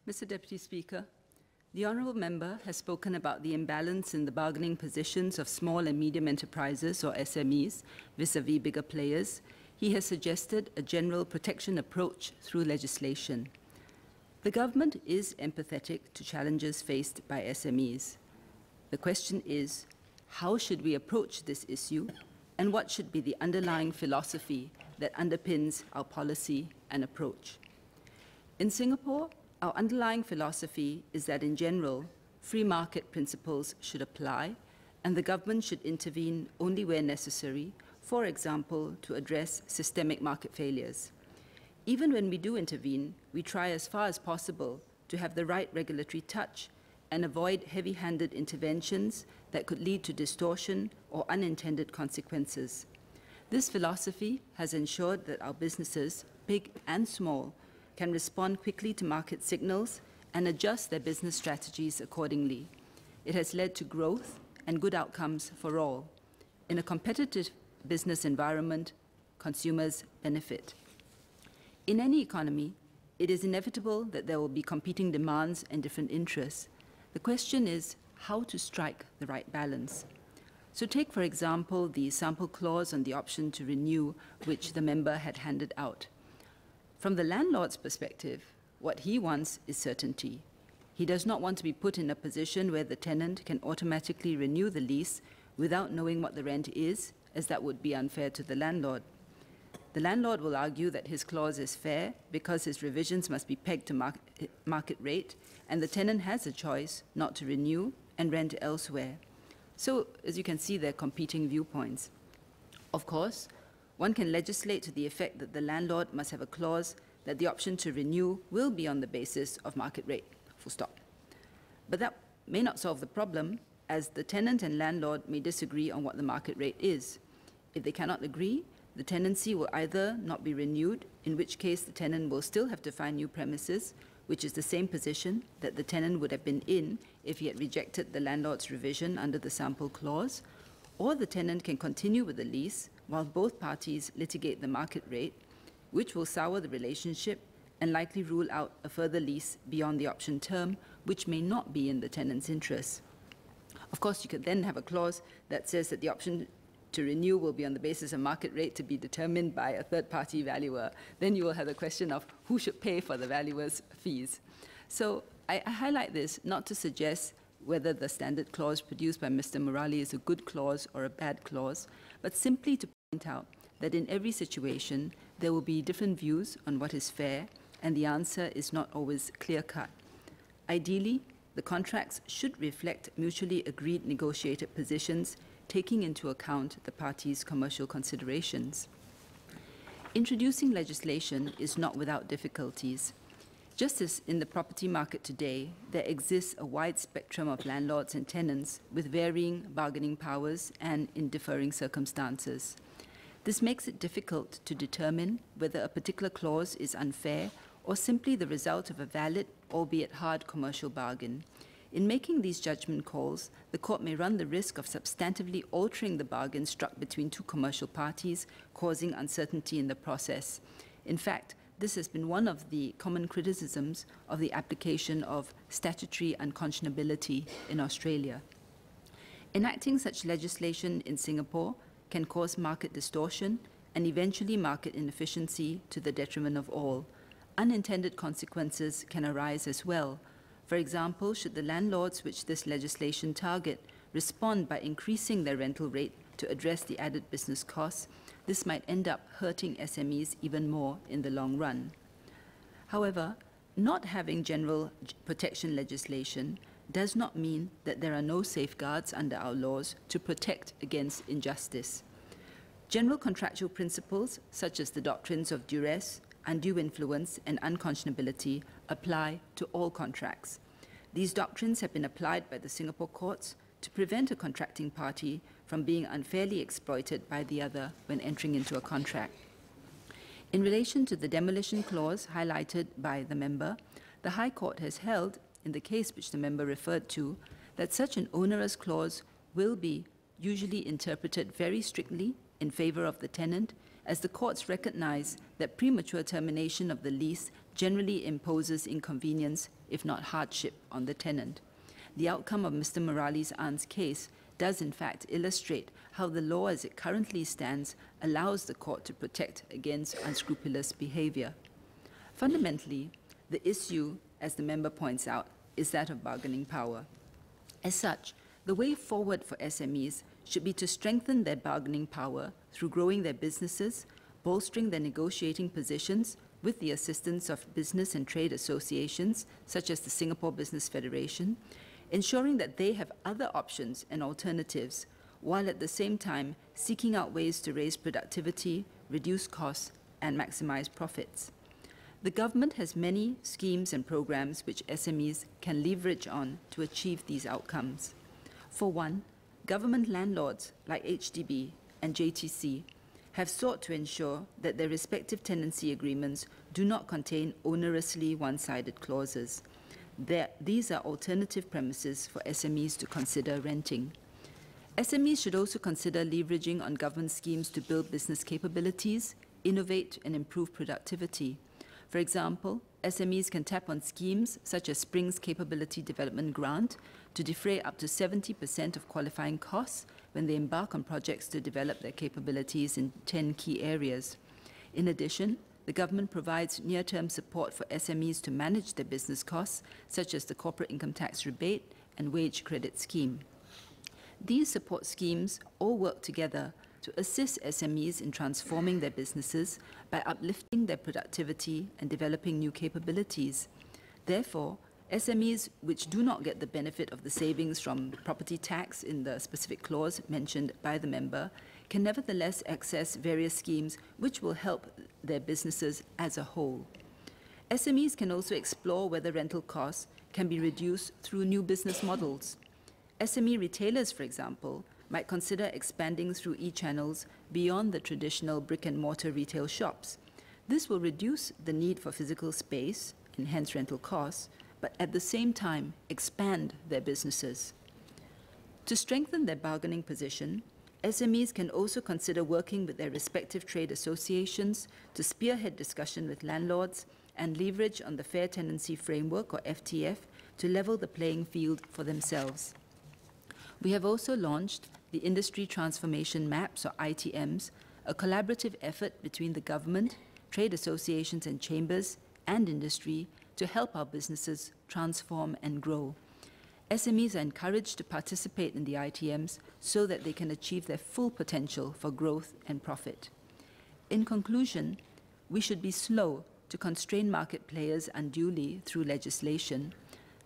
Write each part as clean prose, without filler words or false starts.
Mr. Deputy Speaker, the Honourable Member has spoken about the imbalance in the bargaining positions of small and medium enterprises, or SMEs, vis-à-vis bigger players. He has suggested a general protection approach through legislation. The government is empathetic to challenges faced by SMEs. The question is, how should we approach this issue, and what should be the underlying philosophy that underpins our policy and approach? In Singapore, our underlying philosophy is that, in general, free market principles should apply, and the government should intervene only where necessary, for example, to address systemic market failures. Even when we do intervene, we try as far as possible to have the right regulatory touch and avoid heavy-handed interventions that could lead to distortion or unintended consequences. This philosophy has ensured that our businesses, big and small, can respond quickly to market signals and adjust their business strategies accordingly. It has led to growth and good outcomes for all. In a competitive business environment, consumers benefit. In any economy, it is inevitable that there will be competing demands and different interests. The question is how to strike the right balance. So take, for example, the sample clause on the option to renew, which the member had handed out. From the landlord's perspective, what he wants is certainty. He does not want to be put in a position where the tenant can automatically renew the lease without knowing what the rent is, as that would be unfair to the landlord. The landlord will argue that his clause is fair because his revisions must be pegged to market rate, and the tenant has a choice not to renew and rent elsewhere. So, as you can see, there are competing viewpoints. Of course, one can legislate to the effect that the landlord must have a clause that the option to renew will be on the basis of market rate, full stop. But that may not solve the problem, as the tenant and landlord may disagree on what the market rate is. If they cannot agree, the tenancy will either not be renewed, in which case the tenant will still have to find new premises, which is the same position that the tenant would have been in if he had rejected the landlord's revision under the sample clause, or the tenant can continue with the lease while both parties litigate the market rate, which will sour the relationship and likely rule out a further lease beyond the option term, which may not be in the tenant's interest. Of course, you could then have a clause that says that the option to renew will be on the basis of market rate to be determined by a third-party valuer. Then you will have the question of who should pay for the valuer's fees. So I highlight this not to suggest whether the standard clause produced by Mr. Murali is a good clause or a bad clause, but simply to point out that in every situation there will be different views on what is fair, and the answer is not always clear-cut. Ideally, the contracts should reflect mutually agreed negotiated positions, taking into account the parties' commercial considerations. Introducing legislation is not without difficulties. Just as in the property market today, there exists a wide spectrum of landlords and tenants with varying bargaining powers and in differing circumstances. This makes it difficult to determine whether a particular clause is unfair or simply the result of a valid, albeit hard, commercial bargain. In making these judgment calls, the court may run the risk of substantively altering the bargain struck between two commercial parties, causing uncertainty in the process. In fact, this has been one of the common criticisms of the application of statutory unconscionability in Australia. Enacting such legislation in Singapore can cause market distortion and eventually market inefficiency to the detriment of all. Unintended consequences can arise as well. For example, should the landlords which this legislation target respond by increasing their rental rate to address the added business costs, this might end up hurting SMEs even more in the long run. However, not having general protection legislation does not mean that there are no safeguards under our laws to protect against injustice. General contractual principles, such as the doctrines of duress, undue influence, and unconscionability, apply to all contracts. These doctrines have been applied by the Singapore courts to prevent a contracting party from being unfairly exploited by the other when entering into a contract. In relation to the demolition clause highlighted by the member, the High Court has held, in the case which the member referred to, that such an onerous clause will be usually interpreted very strictly in favor of the tenant as the courts recognize that premature termination of the lease generally imposes inconvenience, if not hardship, on the tenant. The outcome of Mr. Murali's aunt's case does in fact illustrate how the law as it currently stands allows the court to protect against unscrupulous behavior. Fundamentally, the issue, as the member points out, is that of bargaining power. As such, the way forward for SMEs should be to strengthen their bargaining power through growing their businesses, bolstering their negotiating positions with the assistance of business and trade associations, such as the Singapore Business Federation, ensuring that they have other options and alternatives, while at the same time seeking out ways to raise productivity, reduce costs, and maximize profits. The government has many schemes and programs which SMEs can leverage on to achieve these outcomes. For one, government landlords like HDB and JTC have sought to ensure that their respective tenancy agreements do not contain onerously one-sided clauses. These are alternative premises for SMEs to consider renting. SMEs should also consider leveraging on government schemes to build business capabilities, innovate, and improve productivity. For example, SMEs can tap on schemes such as Spring's Capability Development Grant to defray up to 70% of qualifying costs when they embark on projects to develop their capabilities in 10 key areas. In addition, the government provides near-term support for SMEs to manage their business costs, such as the corporate income tax rebate and wage credit scheme. These support schemes all work together to assist SMEs in transforming their businesses by uplifting their productivity and developing new capabilities. Therefore, SMEs which do not get the benefit of the savings from property tax in the specific clause mentioned by the member can nevertheless access various schemes which will help their businesses as a whole. SMEs can also explore whether rental costs can be reduced through new business models. SME retailers, for example, might consider expanding through e-channels beyond the traditional brick-and-mortar retail shops. This will reduce the need for physical space and hence rental costs, but at the same time expand their businesses. To strengthen their bargaining position, SMEs can also consider working with their respective trade associations to spearhead discussion with landlords and leverage on the Fair Tenancy Framework, or FTF, to level the playing field for themselves. We have also launched the Industry Transformation Maps, or ITMs, a collaborative effort between the government, trade associations and chambers, and industry to help our businesses transform and grow. SMEs are encouraged to participate in the ITMs so that they can achieve their full potential for growth and profit. In conclusion, we should be slow to constrain market players unduly through legislation.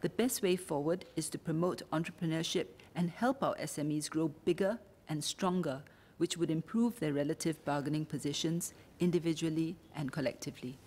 The best way forward is to promote entrepreneurship and help our SMEs grow bigger and stronger, which would improve their relative bargaining positions individually and collectively.